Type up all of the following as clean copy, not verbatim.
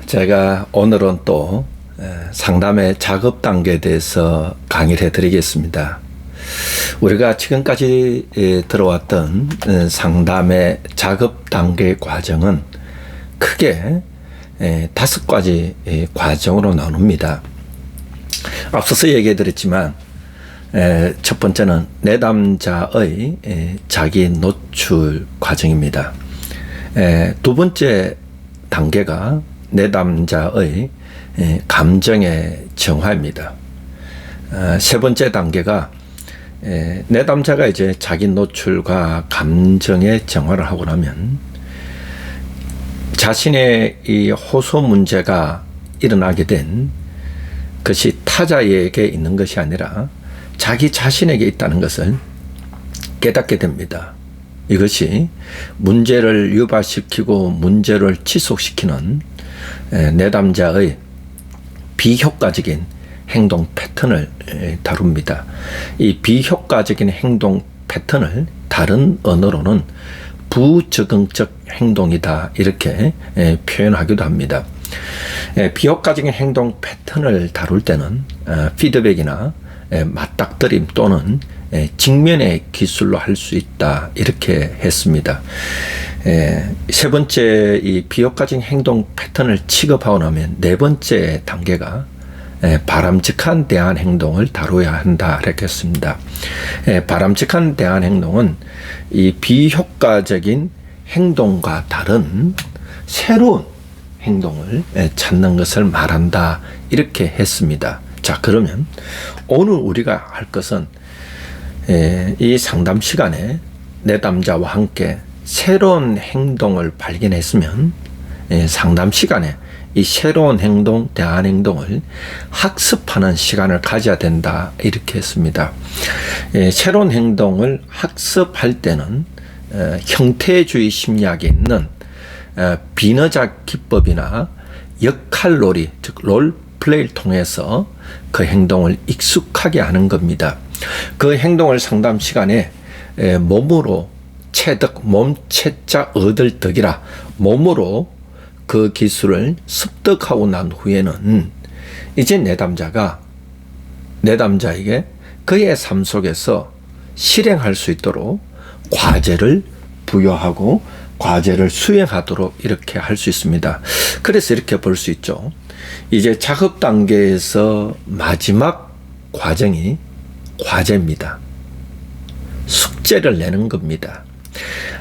제가 오늘은 또 상담의 작업 단계에 대해서 강의를 해드리겠습니다. 우리가 지금까지 들어왔던 상담의 작업 단계 과정은 크게 5가지 과정으로 나눕니다. 앞서서 얘기해드렸지만 첫 번째는 내담자의 자기 노출 과정입니다. 두 번째 단계가 내담자의 감정의 정화입니다. 세 번째 단계가 내담자가 이제 자기 노출과 감정의 정화를 하고 나면 자신의 이 호소 문제가 일어나게 된 것이 타자에게 있는 것이 아니라 자기 자신에게 있다는 것을 깨닫게 됩니다. 이것이 문제를 유발시키고 문제를 지속시키는 내담자의 비효과적인 행동 패턴을 다룹니다. 이 비효과적인 행동 패턴을 다른 언어로는 부적응적 행동이다 이렇게 표현하기도 합니다. 비효과적인 행동 패턴을 다룰 때는 피드백이나 맞닥뜨림 또는 직면의 기술로 할 수 있다 이렇게 했습니다. 세 번째 이 비효과적인 행동 패턴을 취급하고 나면 네 번째 단계가 바람직한 대안 행동을 다뤄야 한다 이렇게 했습니다. 바람직한 대안 행동은 이 비효과적인 행동과 다른 새로운 행동을 찾는 것을 말한다 이렇게 했습니다. 자, 그러면 오늘 우리가 할 것은 이 상담 시간에 내담자와 함께 새로운 행동을 발견했으면 상담 시간에 이 새로운 행동, 대안 행동을 학습하는 시간을 가져야 된다 이렇게 했습니다. 새로운 행동을 학습할 때는 형태주의 심리학에 있는 비너작 기법이나 역할놀이, 즉 롤플레이를 통해서 그 행동을 익숙하게 하는 겁니다. 그 행동을 상담 시간에 몸으로 체득, 몸체자 얻을 덕이라 몸으로 그 기술을 습득하고 난 후에는 이제 내담자에게 그의 삶 속에서 실행할 수 있도록 과제를 부여하고 과제를 수행하도록 이렇게 할 수 있습니다. 그래서 이렇게 볼 수 있죠. 이제 작업 단계에서 마지막 과정이 과제입니다. 숙제를 내는 겁니다.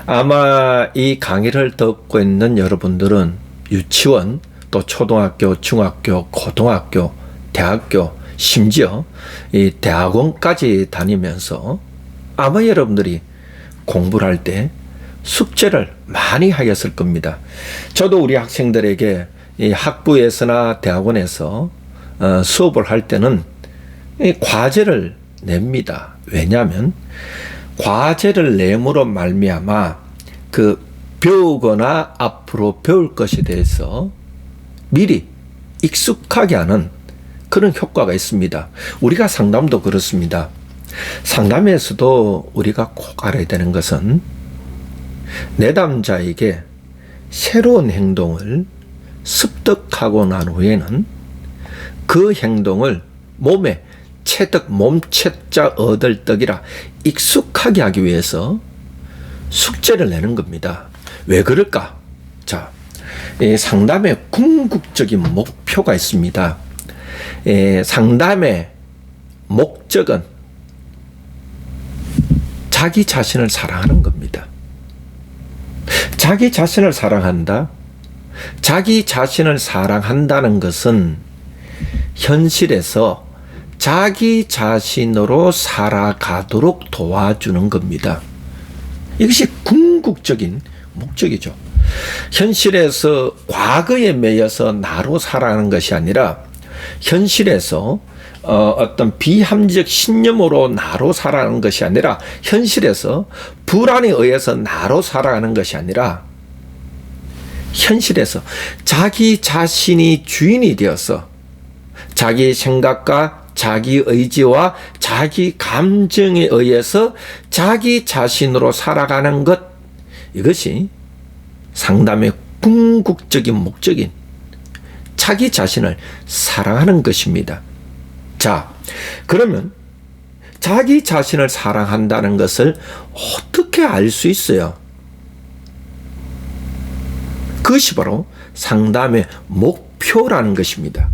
아마 이 강의를 듣고 있는 여러분들은 유치원, 또 초등학교, 중학교, 고등학교, 대학교, 심지어 이 대학원까지 다니면서 아마 여러분들이 공부를 할 때 숙제를 많이 하였을 겁니다. 저도 우리 학생들에게 이 학부에서나 대학원에서 수업을 할 때는 이 과제를 냅니다. 왜냐하면 과제를 내므로 말미암아 그 배우거나 앞으로 배울 것에 대해서 미리 익숙하게 하는 그런 효과가 있습니다. 우리가 상담도 그렇습니다. 상담에서도 우리가 꼭 알아야 되는 것은 내담자에게 새로운 행동을 습득하고 난 후에는 그 행동을 몸에 체득, 몸체자 얻을 덕이라 익숙하게 하기 위해서 숙제를 내는 겁니다. 왜 그럴까? 자, 상담의 궁극적인 목표가 있습니다. 상담의 목적은 자기 자신을 사랑하는 겁니다. 자기 자신을 사랑한다? 자기 자신을 사랑한다는 것은 현실에서 자기 자신으로 살아가도록 도와주는 겁니다. 이것이 궁극적인 목적이죠. 현실에서 과거에 매여서 나로 살아가는 것이 아니라 현실에서 어떤 비합리적 신념으로 나로 살아가는 것이 아니라 현실에서 불안에 의해서 나로 살아가는 것이 아니라 현실에서 자기 자신이 주인이 되어서 자기 생각과 자기 의지와 자기 감정에 의해서 자기 자신으로 살아가는 것, 이것이 상담의 궁극적인 목적인 자기 자신을 사랑하는 것입니다. 자, 그러면 자기 자신을 사랑한다는 것을 어떻게 알 수 있어요? 그것이 바로 상담의 목표라는 것입니다.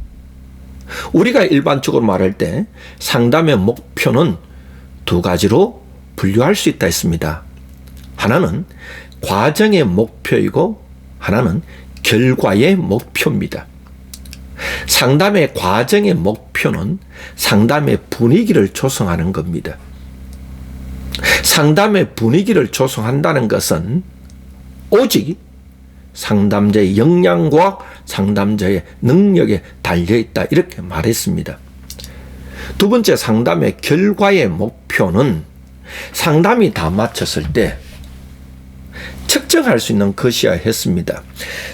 우리가 일반적으로 말할 때 상담의 목표는 두 가지로 분류할 수 있다 했습니다. 하나는 과정의 목표이고 하나는 결과의 목표입니다. 상담의 과정의 목표는 상담의 분위기를 조성하는 겁니다. 상담의 분위기를 조성한다는 것은 오직 상담자의 역량과 상담자의 능력에 달려있다 이렇게 말했습니다. 두 번째, 상담의 결과의 목표는 상담이 다 마쳤을 때 측정할 수 있는 것이야 했습니다.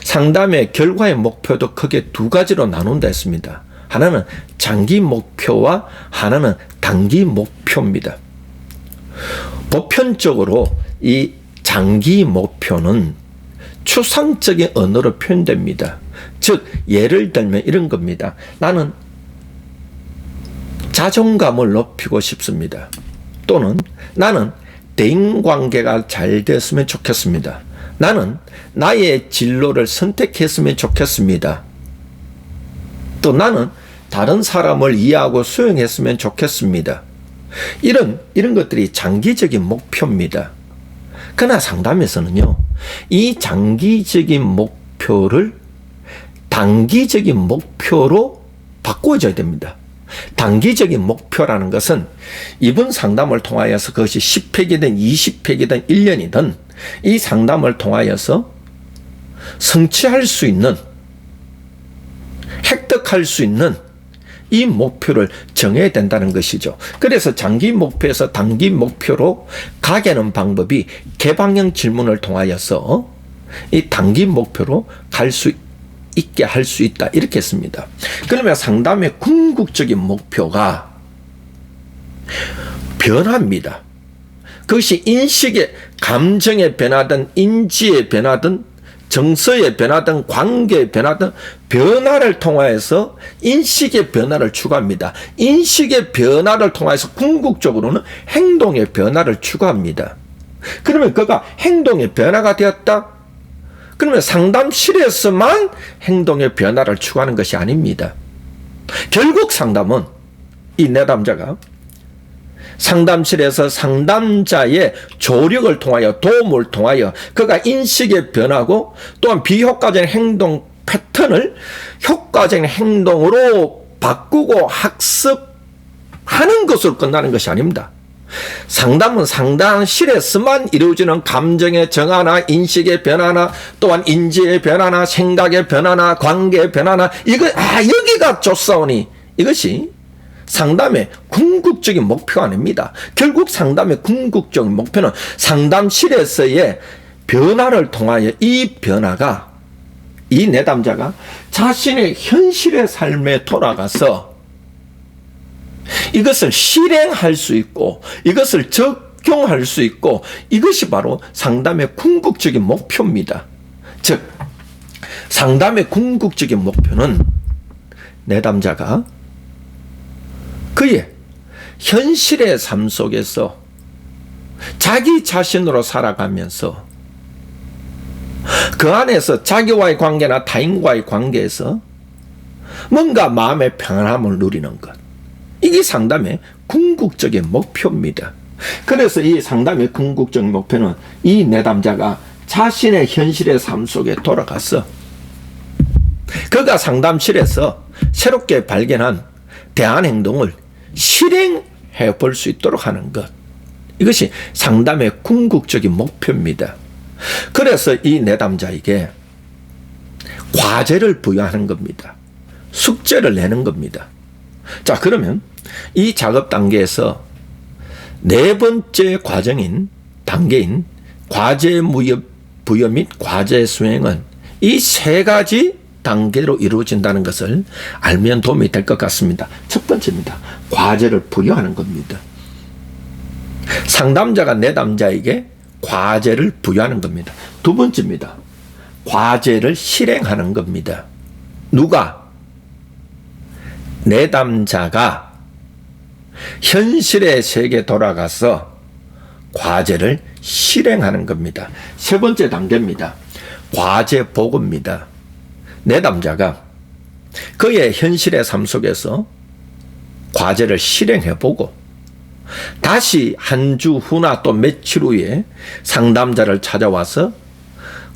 상담의 결과의 목표도 크게 두 가지로 나눈다 했습니다. 하나는 장기 목표와 하나는 단기 목표입니다. 보편적으로 이 장기 목표는 추상적인 언어로 표현됩니다. 즉 예를 들면 이런 겁니다. 나는 자존감을 높이고 싶습니다. 또는 나는 대인관계가 잘 됐으면 좋겠습니다. 나는 나의 진로를 선택했으면 좋겠습니다. 또 나는 다른 사람을 이해하고 수용했으면 좋겠습니다. 이런 것들이 장기적인 목표입니다. 그러나 상담에서는요, 이 장기적인 목표를 단기적인 목표로 바꿔줘야 됩니다. 단기적인 목표라는 것은 이번 상담을 통하여서 그것이 10회이든 20회이든 1년이든 이 상담을 통하여서 성취할 수 있는, 획득할 수 있는 이 목표를 정해야 된다는 것이죠. 그래서 장기 목표에서 단기 목표로 가게는 방법이 개방형 질문을 통하여서 이 단기 목표로 갈 수 있게 할 수 있다 이렇게 했습니다. 그러면 상담의 궁극적인 목표가 변화입니다. 그것이 인식의 감정의 변화든 인지의 변화든 정서의 변화든 관계의 변화든 변화를 통하여서 인식의 변화를 추구합니다. 인식의 변화를 통해서 궁극적으로는 행동의 변화를 추구합니다. 그러면 그가 행동의 변화가 되었다? 그러면 상담실에서만 행동의 변화를 추구하는 것이 아닙니다. 결국 상담은 이 내담자가 상담실에서 상담자의 조력을 통하여 도움을 통하여 그가 인식의 변화고 또한 비효과적인 행동 패턴을 효과적인 행동으로 바꾸고 학습하는 것으로 끝나는 것이 아닙니다. 상담은 상담실에서만 이루어지는 감정의 정화나 인식의 변화나 또한 인지의 변화나 생각의 변화나 관계의 변화나 여기가 좋사오니 이것이 상담의 궁극적인 목표가 아닙니다. 결국 상담의 궁극적인 목표는 상담실에서의 변화를 통하여 이 변화가 이 내담자가 자신의 현실의 삶에 돌아가서 이것을 실행할 수 있고 이것을 적용할 수 있고 이것이 바로 상담의 궁극적인 목표입니다. 즉 상담의 궁극적인 목표는 내담자가 그의 현실의 삶 속에서 자기 자신으로 살아가면서 그 안에서 자기와의 관계나 타인과의 관계에서 뭔가 마음의 평안함을 누리는 것. 이게 상담의 궁극적인 목표입니다. 그래서 이 상담의 궁극적인 목표는 이 내담자가 자신의 현실의 삶 속에 돌아가서 그가 상담실에서 새롭게 발견한 대안 행동을 실행해 볼 수 있도록 하는 것. 이것이 상담의 궁극적인 목표입니다. 그래서 이 내담자에게 과제를 부여하는 겁니다. 숙제를 내는 겁니다. 자, 그러면 이 작업 단계에서 네 번째 단계인 과제 부여 및 과제 수행은 이 세 가지 단계로 이루어진다는 것을 알면 도움이 될 것 같습니다. 첫 번째입니다. 과제를 부여하는 겁니다. 상담자가 내담자에게 과제를 부여하는 겁니다. 두 번째입니다. 과제를 실행하는 겁니다. 누가? 내담자가 현실의 세계에 돌아가서 과제를 실행하는 겁니다. 세 번째 단계입니다. 과제 보고입니다. 내담자가 그의 현실의 삶 속에서 과제를 실행해보고 다시 한 주 후나 또 며칠 후에 상담자를 찾아와서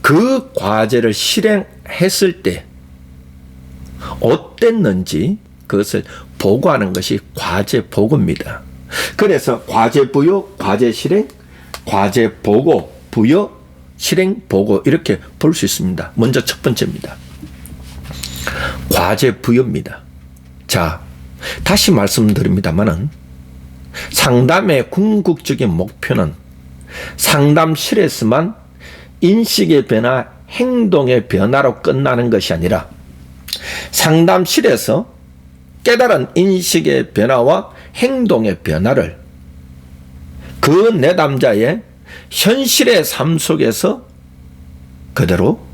그 과제를 실행했을 때 어땠는지 그것을 보고하는 것이 과제 보고입니다. 그래서 과제 부여, 과제 실행, 과제 보고, 부여, 실행, 보고 이렇게 볼 수 있습니다. 먼저 첫 번째입니다. 과제 부여입니다. 자, 다시 말씀드립니다만은 상담의 궁극적인 목표는 상담실에서만 인식의 변화, 행동의 변화로 끝나는 것이 아니라 상담실에서 깨달은 인식의 변화와 행동의 변화를 그 내담자의 현실의 삶 속에서 그대로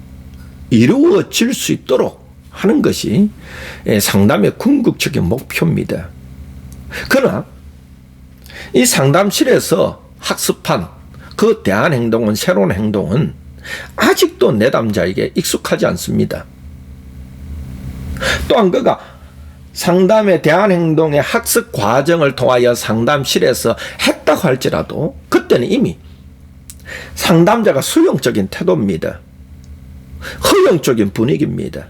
이루어질 수 있도록 하는 것이 상담의 궁극적인 목표입니다. 그러나 이 상담실에서 학습한 그 대안행동은, 새로운 행동은 아직도 내담자에게 익숙하지 않습니다. 또한 그가 상담의 대안행동의 학습 과정을 통하여 상담실에서 했다고 할지라도 그때는 이미 상담자가 수용적인 태도입니다. 허용적인 분위기입니다.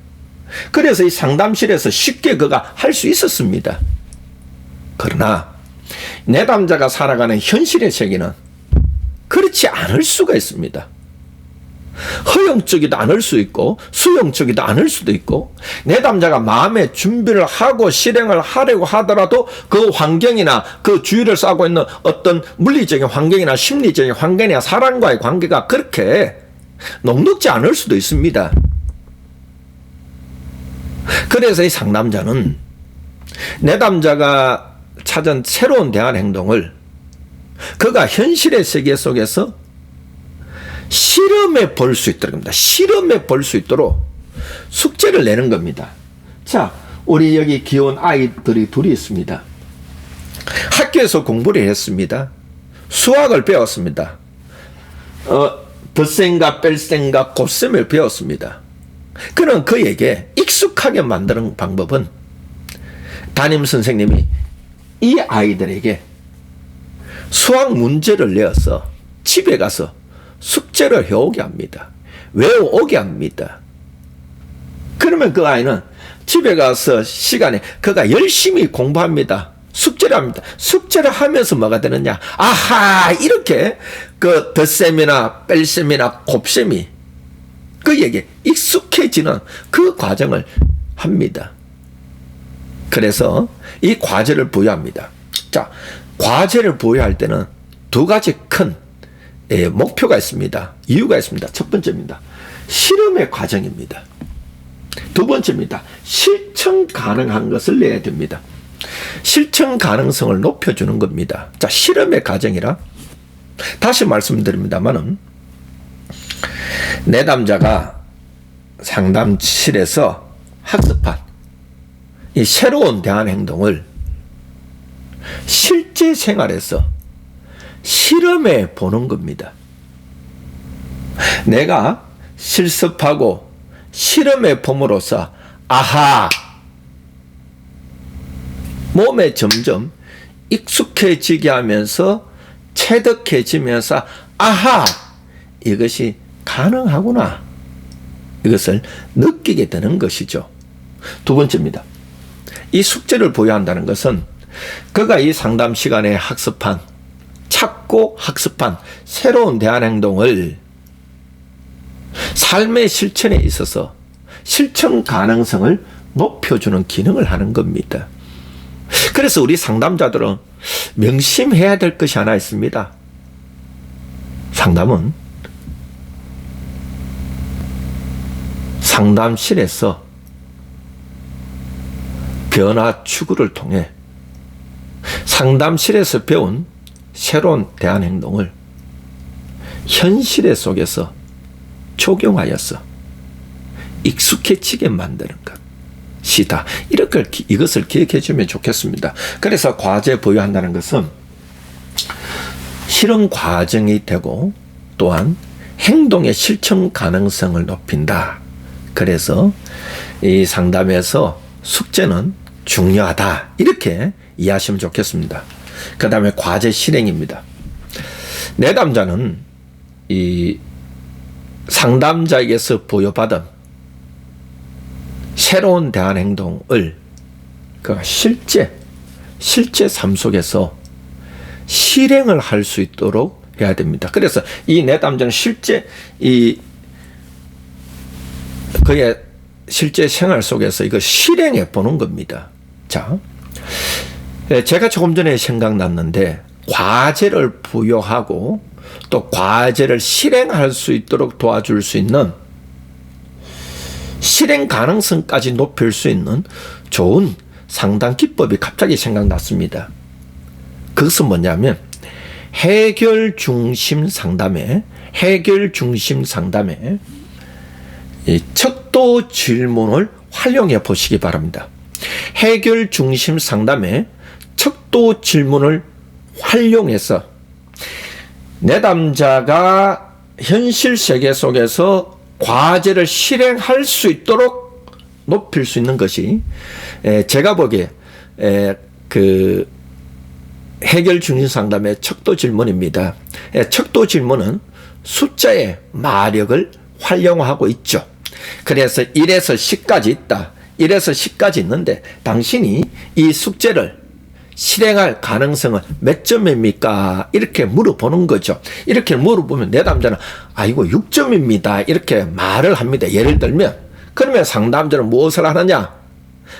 그래서 이 상담실에서 쉽게 그가 할 수 있었습니다. 그러나 내담자가 살아가는 현실의 세계는 그렇지 않을 수가 있습니다. 허용적이도 않을 수 있고 수용적이도 않을 수도 있고 내담자가 마음의 준비를 하고 실행을 하려고 하더라도 그 환경이나 그 주위를 싸고 있는 어떤 물리적인 환경이나 심리적인 환경이나 사람과의 관계가 그렇게 녹록지 않을 수도 있습니다. 그래서 이 상담자는 내담자가 찾은 새로운 대안 행동을 그가 현실의 세계 속에서 실험해 볼 수 있도록 합니다. 실험해 볼 수 있도록 숙제를 내는 겁니다. 자, 우리 여기 귀여운 아이들이 둘이 있습니다. 학교에서 공부를 했습니다. 수학을 배웠습니다. 덧셈과 뺄셈과 곱셈을 배웠습니다. 그는 그에게 익숙하게 만드는 방법은 담임 선생님이 이 아이들에게 수학 문제를 내어서 집에 가서 숙제를 해오게 합니다. 외워오게 합니다. 그러면 그 아이는 집에 가서 시간에 그가 열심히 공부합니다. 숙제를 합니다. 숙제를 하면서 뭐가 되느냐? 아하! 이렇게 그 덧셈이나 뺄셈이나 곱셈이 그에게 익숙해지는 그 과정을 합니다. 그래서 이 과제를 부여합니다. 자, 과제를 부여할 때는 두 가지 큰 목표가 있습니다. 이유가 있습니다. 첫 번째입니다. 실험의 과정입니다. 두 번째입니다. 실천 가능한 것을 내야 됩니다. 실천 가능성을 높여주는 겁니다. 자, 실험의 과정이라 다시 말씀드립니다만은 내담자가 상담실에서 학습한 이 새로운 대안 행동을 실제 생활에서 실험해 보는 겁니다. 내가 실습하고 실험해 봄으로써 아하! 몸에 점점 익숙해지게 하면서 체득해지면서 아하! 이것이 가능하구나. 이것을 느끼게 되는 것이죠. 두 번째입니다. 이 숙제를 부여한다는 것은 그가 이 상담 시간에 학습한, 찾고 학습한 새로운 대안 행동을 삶의 실천에 있어서 실천 가능성을 높여주는 기능을 하는 겁니다. 그래서 우리 상담자들은 명심해야 될 것이 하나 있습니다. 상담은 상담실에서 변화 추구를 통해 상담실에서 배운 새로운 대안 행동을 현실의 속에서 적용하여서 익숙해지게 만드는 것. 것이다. 이것을 기억해 주면 좋겠습니다. 그래서 과제 부여한다는 것은 실험 과정이 되고 또한 행동의 실천 가능성을 높인다. 그래서 이 상담에서 숙제는 중요하다. 이렇게 이해하시면 좋겠습니다. 그 다음에 과제 실행입니다. 내담자는 이 상담자에게서 부여받은 새로운 대안 행동을 그 실제 삶 속에서 실행을 할 수 있도록 해야 됩니다. 그래서 이 내담자는 실제 그의 실제 생활 속에서 이거 실행해 보는 겁니다. 자, 제가 조금 전에 생각났는데 과제를 부여하고 또 과제를 실행할 수 있도록 도와줄 수 있는 실행 가능성까지 높일 수 있는 좋은 상담 기법이 갑자기 생각났습니다. 그것은 뭐냐면 해결 중심 상담에 이 척도 질문을 활용해 보시기 바랍니다. 해결 중심 상담에 척도 질문을 활용해서 내담자가 현실 세계 속에서 과제를 실행할 수 있도록 높일 수 있는 것이 제가 보기에 그 해결 중심 상담의 척도 질문입니다. 척도 질문은 숫자의 마력을 활용하고 있죠. 그래서 1에서 10까지 있다. 1에서 10까지 있는데 당신이 이 숙제를 실행할 가능성은 몇 점입니까? 이렇게 물어보는 거죠. 이렇게 물어보면 내담자는 이거 6점입니다. 이렇게 말을 합니다. 예를 들면 그러면 상담자는 무엇을 하느냐?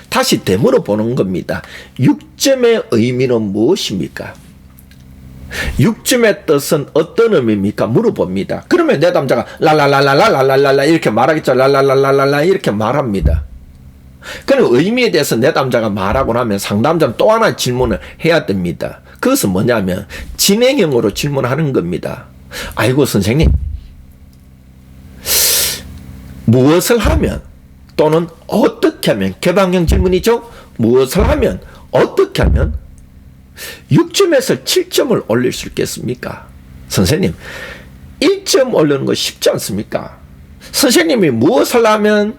다시 되물어보는 겁니다. 6점의 의미는 무엇입니까? 6점의 뜻은 어떤 의미입니까? 물어봅니다. 그러면 내담자가 랄랄랄랄랄랄랄라 이렇게 말하겠죠. 랄랄랄랄랄라 이렇게 말합니다. 그럼 의미에 대해서 내담자가 말하고 나면 상담자는 또 하나 질문을 해야 됩니다. 그것은 뭐냐면 진행형으로 질문하는 겁니다. 아이고 선생님, 무엇을 하면 또는 어떻게 하면, 개방형 질문이죠. 무엇을 하면 어떻게 하면 6점에서 7점을 올릴 수 있겠습니까? 선생님 1점 올리는 거 쉽지 않습니까? 선생님이 무엇을 하면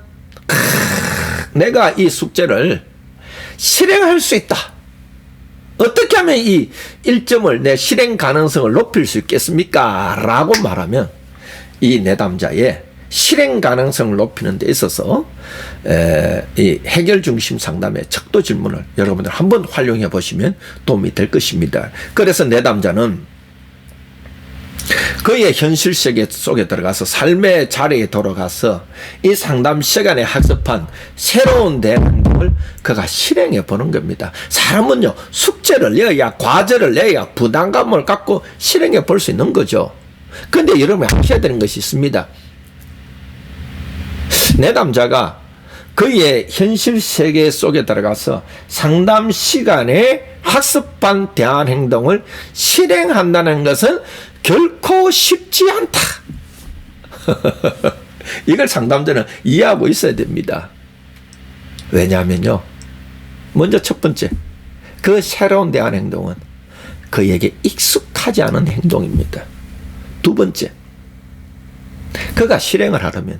내가 이 숙제를 실행할 수 있다. 어떻게 하면 이 1점을 내 실행 가능성을 높일 수 있겠습니까? 라고 말하면 이 내담자의 실행 가능성을 높이는 데 있어서 이 해결 중심 상담의 척도 질문을 여러분들 한번 활용해 보시면 도움이 될 것입니다. 그래서 내담자는 그의 현실 세계 속에 들어가서 삶의 자리에 돌아가서 이 상담 시간에 학습한 새로운 대안 행동을 그가 실행해 보는 겁니다. 사람은요, 숙제를 내야, 과제를 내야 부담감을 갖고 실행해 볼 수 있는 거죠. 그런데 여러분이 하셔야 되는 것이 있습니다. 내담자가 그의 현실 세계 속에 들어가서 상담 시간에 학습한 대안 행동을 실행한다는 것은 결코 쉽지 않다. 이걸 상담자는 이해하고 있어야 됩니다. 왜냐하면요, 먼저 첫 번째, 그 새로운 대안 행동은 그에게 익숙하지 않은 행동입니다. 두 번째, 그가 실행을 하려면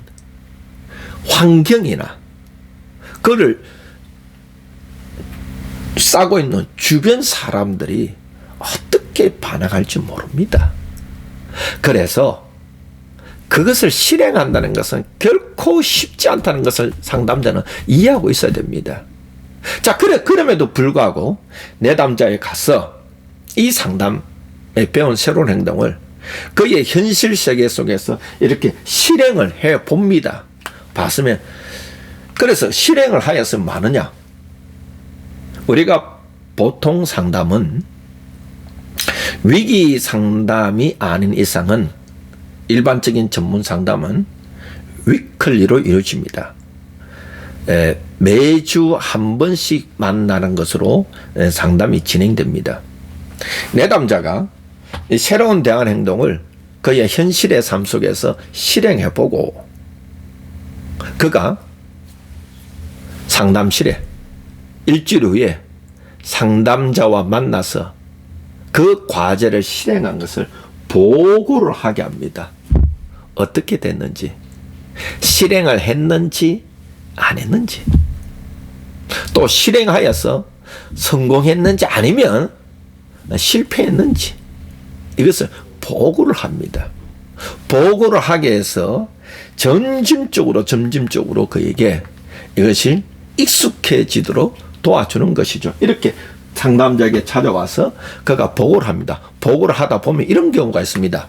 환경이나 그를 싸고 있는 주변 사람들이 어떻게 반응할지 모릅니다. 그래서 그것을 실행한다는 것은 결코 쉽지 않다는 것을 상담자는 이해하고 있어야 됩니다. 자, 그럼에도 불구하고 내담자에 가서 이 상담에 배운 새로운 행동을 그의 현실 세계 속에서 이렇게 실행을 해 봅니다. 봤으면, 그래서 실행을 하여서 많으냐? 우리가 보통 상담은 위기 상담이 아닌 이상은 일반적인 전문 상담은 위클리로 이루어집니다. 매주 한 번씩 만나는 것으로 상담이 진행됩니다. 내담자가 새로운 대안 행동을 그의 현실의 삶 속에서 실행해보고 그가 상담실에 일주일 후에 상담자와 만나서 그 과제를 실행한 것을 보고를 하게 합니다. 어떻게 됐는지, 실행을 했는지 안 했는지, 또 실행하여서 성공했는지 아니면 실패했는지 이것을 보고를 합니다. 보고를 하게 해서 점진적으로 그에게 이것이 익숙해지도록 도와주는 것이죠. 이렇게 상담자에게 찾아와서 그가 보고를 합니다. 보고를 하다 보면 이런 경우가 있습니다.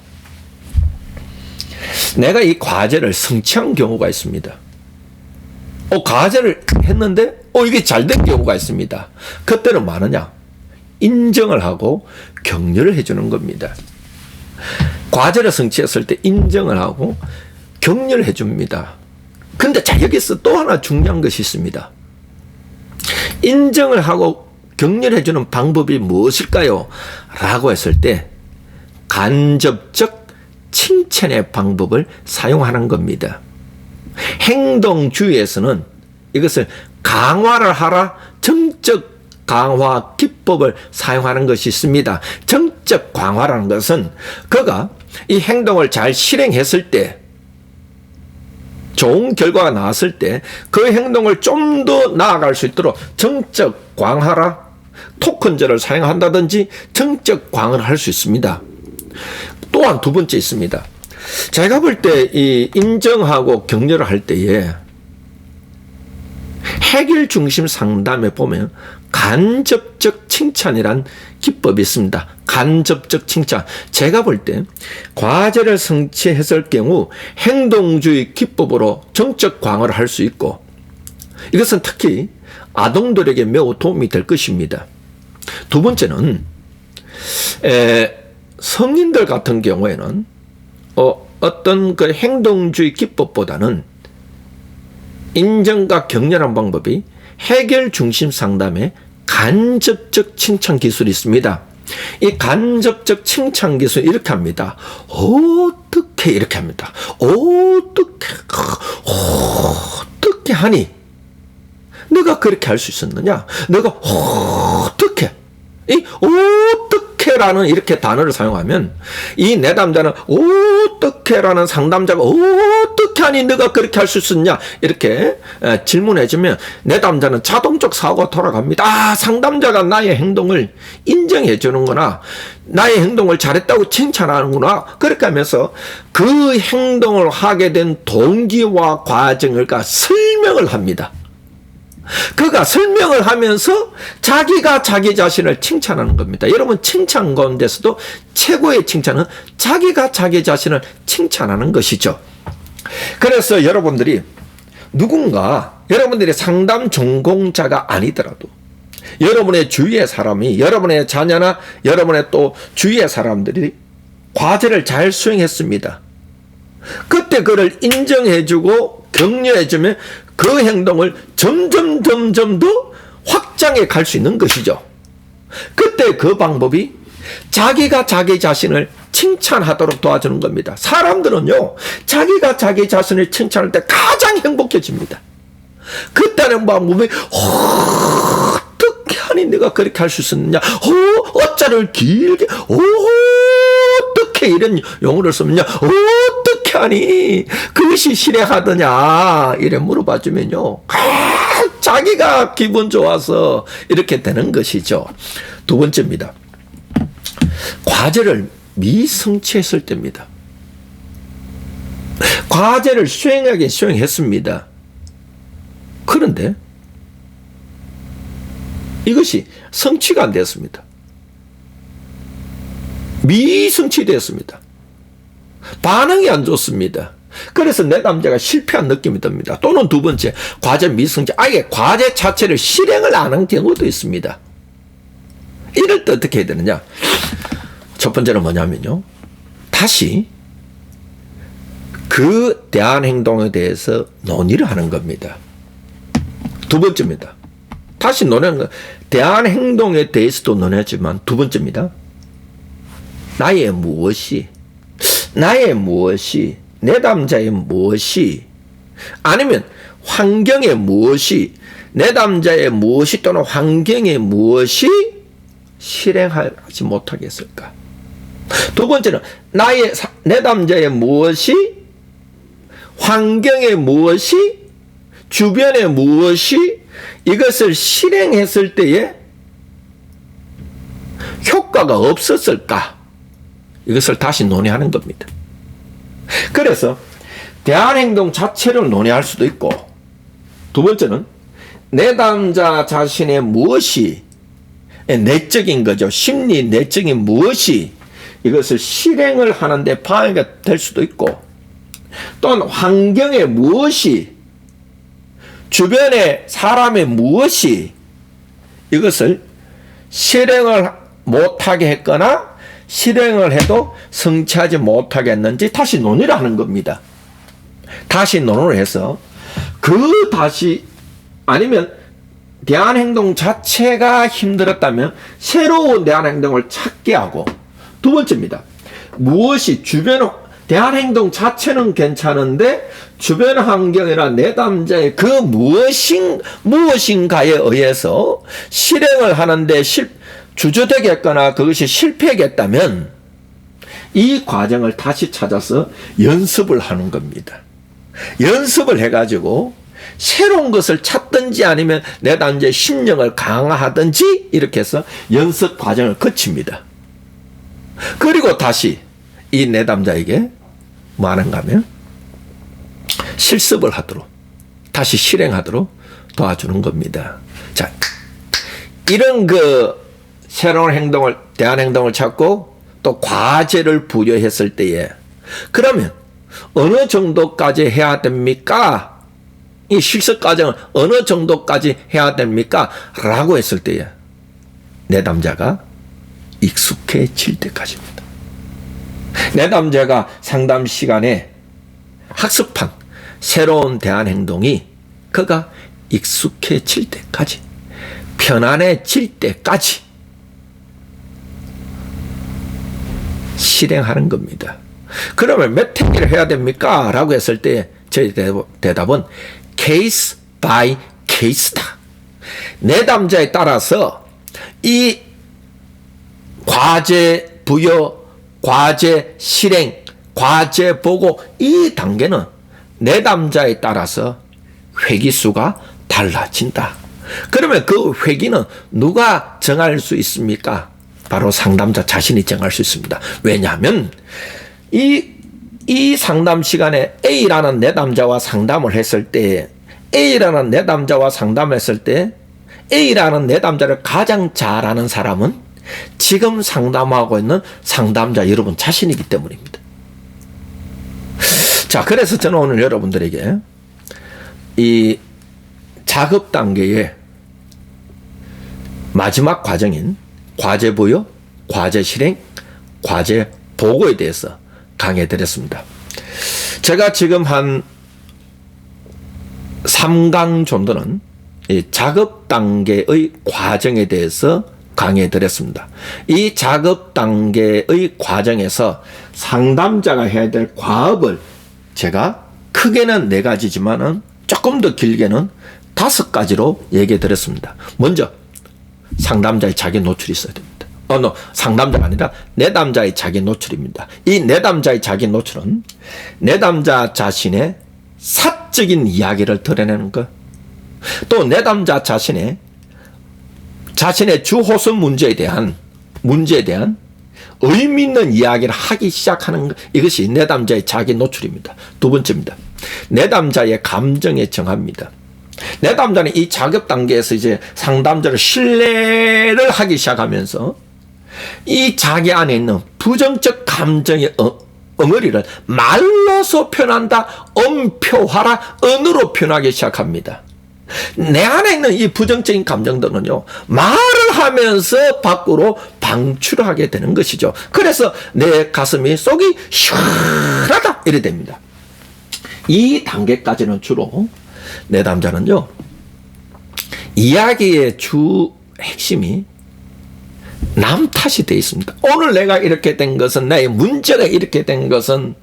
내가 이 과제를 성취한 경우가 있습니다. 과제를 했는데 이게 잘 된 경우가 있습니다. 그때는 뭐하느냐? 인정을 하고 격려를 해주는 겁니다. 과제를 성취했을 때 인정을 하고 격려를 해줍니다. 근데 자, 여기서 또 하나 중요한 것이 있습니다. 인정을 하고 격려를 해주는 방법이 무엇일까요? 라고 했을 때 간접적 칭찬의 방법을 사용하는 겁니다. 행동주의에서는 이것을 강화를 하라 정적 강화 기법을 사용하는 것이 있습니다. 정적 강화라는 것은 그가 이 행동을 잘 실행했을 때 좋은 결과가 나왔을 때 그 행동을 좀 더 나아갈 수 있도록 정적 강화라 토큰제를 사용한다든지 정적 강화를 할 수 있습니다. 또한 두 번째 있습니다. 제가 볼 때 이 인정하고 격려를 할 때에 해결 중심 상담에 보면 간접적 칭찬이란 기법이 있습니다. 간접적 칭찬. 제가 볼 때 과제를 성취했을 경우 행동주의 기법으로 정적 강화를 할 수 있고 이것은 특히 아동들에게 매우 도움이 될 것입니다. 두 번째는 성인들 같은 경우에는 어떤 그 행동주의 기법보다는 인정과 격려하는 방법이 해결 중심 상담의 간접적 칭찬 기술이 있습니다. 이 간접적 칭찬 기술 이렇게 합니다. 어떻게 이렇게 합니다. 어떻게 하니? 내가 그렇게 할 수 있었느냐? 내가 어떻게? 이 어떻게라는 이렇게 단어를 사용하면 이 내담자는 어떻게라는 상담자가 어떻게 하니 네가 그렇게 할 수 있었냐 이렇게 질문해주면 내담자는 자동적 사고가 돌아갑니다. 상담자가 나의 행동을 인정해 주는구나. 나의 행동을 잘했다고 칭찬하는구나. 그렇게 하면서 그 행동을 하게 된 동기와 과정을 설명을 합니다. 그가 설명을 하면서 자기가 자기 자신을 칭찬하는 겁니다. 여러분 칭찬 가운데서도 최고의 칭찬은 자기가 자기 자신을 칭찬하는 것이죠. 그래서 여러분들이 누군가 여러분들이 상담 전공자가 아니더라도 여러분의 주위의 사람이 여러분의 자녀나 여러분의 또 주위의 사람들이 과제를 잘 수행했습니다. 그때 그를 인정해주고 격려해주면 그 행동을 점점 더 확장해 갈 수 있는 것이죠. 그때 그 방법이 자기가 자기 자신을 칭찬하도록 도와주는 겁니다. 사람들은요, 자기가 자기 자신을 칭찬할 때 가장 행복해집니다. 그때는 방법이 어떻게 하니 내가 그렇게 할 수 있었느냐? 어짜를 길게 어떻게 이런 용어를 쓰면요. 어떻게 하니 그것이 실행하더냐 이래 물어봐 주면요. 자기가 기분 좋아서 이렇게 되는 것이죠. 두 번째입니다. 과제를 미성취했을 때입니다. 과제를 수행하긴 수행했습니다. 그런데 이것이 성취가 안 되었습니다. 미성취되었습니다. 반응이 안 좋습니다. 그래서 내담자가 실패한 느낌이 듭니다. 또는 두 번째, 과제 미성취, 아예 과제 자체를 실행을 안 한 경우도 있습니다. 이럴 때 어떻게 해야 되느냐? 첫 번째는 뭐냐면요. 다시 그 대안 행동에 대해서 논의를 하는 겁니다. 두 번째입니다. 다시 논의하는 거. 대안 행동에 대해서도 논의하지만 두 번째입니다. 나의 무엇이, 내담자의 무엇이, 아니면 환경의 무엇이 내담자의 무엇이 또는 환경의 무엇이 실행하지 못하게 했을까? 두 번째는 내담자의 무엇이, 환경의 무엇이, 주변의 무엇이 이것을 실행했을 때에 효과가 없었을까? 이것을 다시 논의하는 겁니다. 그래서 대안행동 자체를 논의할 수도 있고, 두 번째는 내담자 자신의 무엇이 내적인 거죠. 심리 내적인 무엇이 이것을 실행을 하는데 방해가 될 수도 있고, 또는 환경의 무엇이, 주변의 사람의 무엇이 이것을 실행을 못하게 했거나 실행을 해도 성취하지 못하게 했는지 다시 논의를 하는 겁니다. 다시 논의를 해서 다시 아니면 대안행동 자체가 힘들었다면 새로운 대안행동을 찾게 하고, 두 번째입니다. 무엇이 대안행동 자체는 괜찮은데 주변 환경이나 내담자의 그 무엇인가에 의해서 실행을 하는데 주저되게 했거나 그것이 실패하겠다면 이 과정을 다시 찾아서 연습을 하는 겁니다. 연습을 해가지고 새로운 것을 찾든지 아니면 내담자의 심령을 강화하든지 이렇게 해서 연습 과정을 거칩니다. 그리고 다시 이 내담자에게 뭐 하는가 하면 실습을 하도록, 다시 실행하도록 도와주는 겁니다. 자, 이런 새로운 행동을, 대안행동을 찾고 또 과제를 부여했을 때에 그러면 어느 정도까지 해야 됩니까? 이 실습 과정을 어느 정도까지 해야 됩니까? 라고 했을 때에 내담자가 익숙해질 때까지입니다. 내담자가 상담 시간에 학습한 새로운 대안행동이 그가 익숙해질 때까지, 편안해질 때까지 실행하는 겁니다. 그러면 몇 회를 해야 됩니까? 라고 했을 때 저희 대답은 케이스 바이 케이스다. 내담자에 따라서 이 과제 부여, 과제 실행, 과제 보고 이 단계는 내담자에 따라서 회기수가 달라진다. 그러면 그 회기는 누가 정할 수 있습니까? 바로 상담자 자신이 정할 수 있습니다. 왜냐하면 이 상담 시간에 A라는 내담자와 상담을 했을 때, A라는 내담자와 상담했을 때 A라는 내담자를 가장 잘 아는 사람은 지금 상담하고 있는 상담자 여러분 자신이기 때문입니다. 자, 그래서 저는 오늘 여러분들에게 이 작업 단계의 마지막 과정인 과제 부여, 과제 실행, 과제 보고에 대해서 강의해 드렸습니다. 제가 지금 한 3강 정도는 이 작업 단계의 과정에 대해서 강의해 드렸습니다. 이 작업 단계의 과정에서 상담자가 해야 될 과업을 제가 크게는 4가지지만은 조금 더 길게는 5가지로 얘기해 드렸습니다. 먼저 상담자의 자기 노출이 있어야 됩니다. 상담자가 아니라 내담자의 자기 노출입니다. 이 내담자의 자기 노출은 내담자 자신의 사적인 이야기를 드러내는 것, 또 내담자 자신의 주호선 문제에 대한 의미 있는 이야기를 하기 시작하는 것, 이것이 내담자의 자기 노출입니다. 두 번째입니다. 내담자의 감정의 정합니다. 내담자는 이 작업 단계에서 이제 상담자를 신뢰를 하기 시작하면서 이 자기 안에 있는 부정적 감정의 엉어리를 말로서 표현한다, 언표하라, 언어로 표현하기 시작합니다. 내 안에 있는 이 부정적인 감정들은요, 말을 하면서 밖으로 방출하게 되는 것이죠. 그래서 내 가슴이 속이 시원하다 이래 됩니다. 이 단계까지는 주로 내담자는요, 이야기의 주 핵심이 남 탓이 되어 있습니다. 오늘 내가 이렇게 된 것은, 나의 문제가 이렇게 된 것은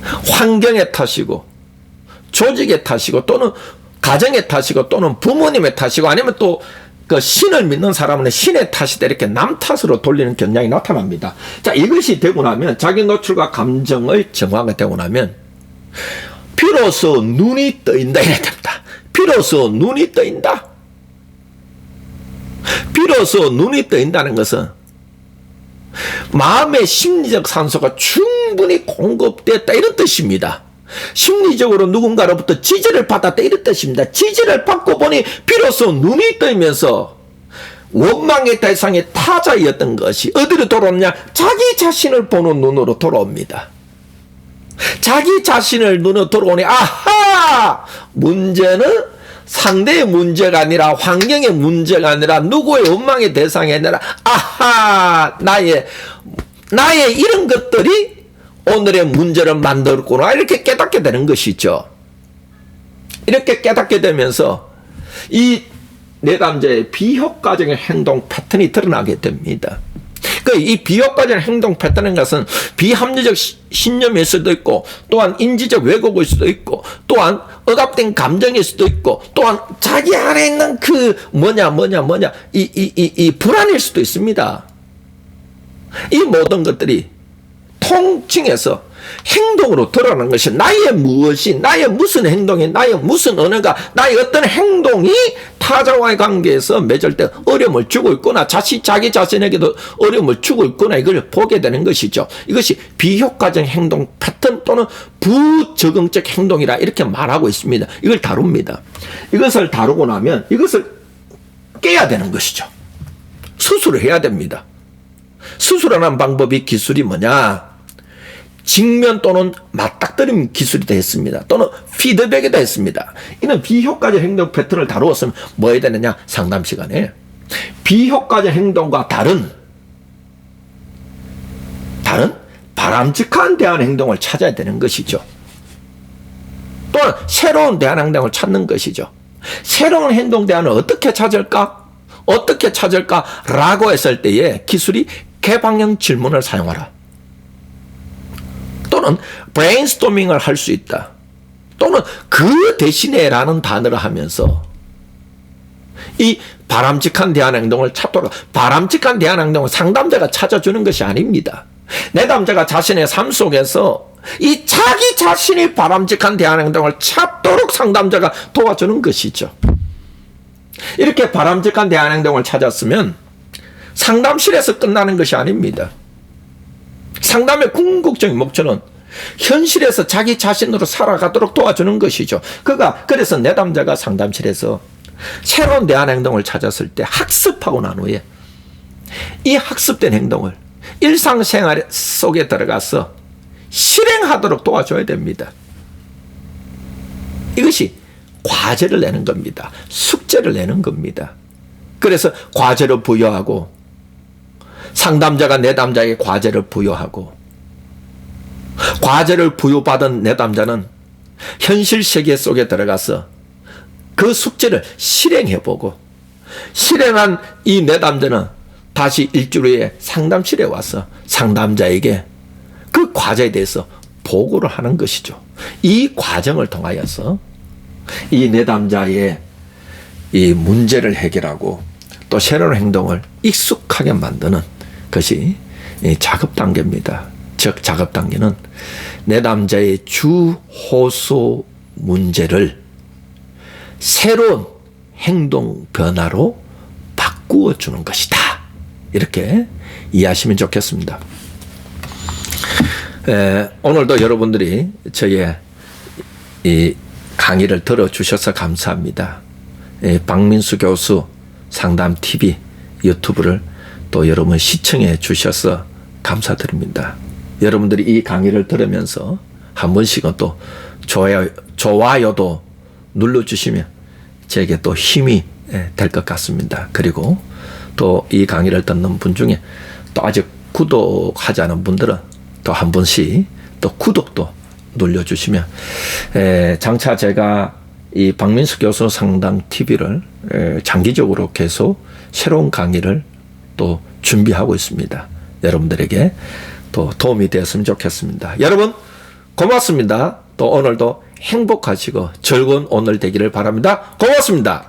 환경의 탓이고 조직의 탓이고 또는 가정의 탓이고 또는 부모님의 탓이고 아니면 또 그 신을 믿는 사람은 신의 탓이다 이렇게 남 탓으로 돌리는 경향이 나타납니다. 자, 이것이 되고 나면 자기 노출과 감정의 정화가 되고 나면 비로소 눈이 떠인다 이래야 됩니다. 비로소 눈이 떠인다. 비로소 눈이 떠인다는 것은 마음의 심리적 산소가 충분히 공급됐다 이런 뜻입니다. 심리적으로 누군가로부터 지지를 받았다 이런 뜻입니다. 지지를 받고 보니 비로소 눈이 뜨면서 원망의 대상의 타자였던 것이 어디로 돌아오느냐? 자기 자신을 보는 눈으로 돌아옵니다. 자기 자신을 눈으로 돌아오니 아하! 문제는 상대의 문제가 아니라 환경의 문제가 아니라 누구의 원망의 대상이 아니라 아하! 나의 이런 것들이 오늘의 문제를 만들었구나 이렇게 깨닫게 되는 것이죠. 이렇게 깨닫게 되면서 이 내담자의 비효과적인 행동 패턴이 드러나게 됩니다. 이 비효과적인 행동 패턴인 것은 비합리적 신념일 수도 있고 또한 인지적 왜곡일 수도 있고 또한 억압된 감정일 수도 있고 또한 자기 안에 있는 그 이 불안일 수도 있습니다. 이 모든 것들이 통칭해서 행동으로 드러나는 것이 나의 무엇이 나의 무슨 행동이 나의 무슨 언어가 나의 어떤 행동이 타자와의 관계에서 맺을 때 어려움을 주고 있구나 자기 자신에게도 어려움을 주고 있구나 이걸 보게 되는 것이죠. 이것이 비효과적 행동 패턴 또는 부적응적 행동이라 이렇게 말하고 있습니다. 이걸 다룹니다. 이것을 다루고 나면 이것을 깨야 되는 것이죠. 수술을 해야 됩니다. 수술하는 방법이 기술이 뭐냐? 직면 또는 맞닥뜨림 기술이 되었습니다. 또는 피드백이 되었습니다. 이는 비효과적 행동 패턴을 다루었으면 뭐 해야 되느냐? 상담 시간에 비효과적 행동과 다른 바람직한 대안 행동을 찾아야 되는 것이죠. 또는 새로운 대안 행동을 찾는 것이죠. 새로운 행동 대안을 어떻게 찾을까? 라고 했을 때에 기술이 개방형 질문을 사용하라. 또는 브레인스토밍을 할 수 있다. 또는 그 대신에 라는 단어를 하면서 이 바람직한 대안 행동을 찾도록 바람직한 대안 행동을 상담자가 찾아주는 것이 아닙니다. 내담자가 자신의 삶 속에서 이 자기 자신이 바람직한 대안 행동을 찾도록 상담자가 도와주는 것이죠. 이렇게 바람직한 대안 행동을 찾았으면 상담실에서 끝나는 것이 아닙니다. 상담의 궁극적인 목표는 현실에서 자기 자신으로 살아가도록 도와주는 것이죠. 그래서 내담자가 상담실에서 새로운 대안 행동을 찾았을 때 학습하고 난 후에 이 학습된 행동을 일상생활 속에 들어가서 실행하도록 도와줘야 됩니다. 이것이 과제를 내는 겁니다. 숙제를 내는 겁니다. 그래서 과제를 부여하고 상담자가 내담자에게 과제를 부여하고 과제를 부여받은 내담자는 현실 세계 속에 들어가서 그 숙제를 실행해보고 실행한 이 내담자는 다시 일주일 후에 상담실에 와서 상담자에게 그 과제에 대해서 보고를 하는 것이죠. 이 과정을 통하여서 이 내담자의 이 문제를 해결하고 또 새로운 행동을 익숙하게 만드는 것이 작업 단계입니다. 즉 작업 단계는 내담자의 주호소 문제를 새로운 행동 변화로 바꾸어 주는 것이다. 이렇게 이해하시면 좋겠습니다. 오늘도 여러분들이 저의 이 강의를 들어주셔서 감사합니다. 박민수 교수 상담TV 유튜브를 또 여러분 시청해 주셔서 감사드립니다. 여러분들이 이 강의를 들으면서 한 번씩은 또 좋아요도 눌러주시면 제게 또 힘이 될 것 같습니다. 그리고 또 이 강의를 듣는 분 중에 또 아직 구독하지 않은 분들은 또 한 번씩 또 구독도 눌러주시면 장차 제가 이 박민수 교수 상담 TV를 장기적으로 계속 새로운 강의를 또 준비하고 있습니다. 여러분들에게 또 도움이 되었으면 좋겠습니다. 여러분 고맙습니다. 또 오늘도 행복하시고 즐거운 오늘 되기를 바랍니다. 고맙습니다.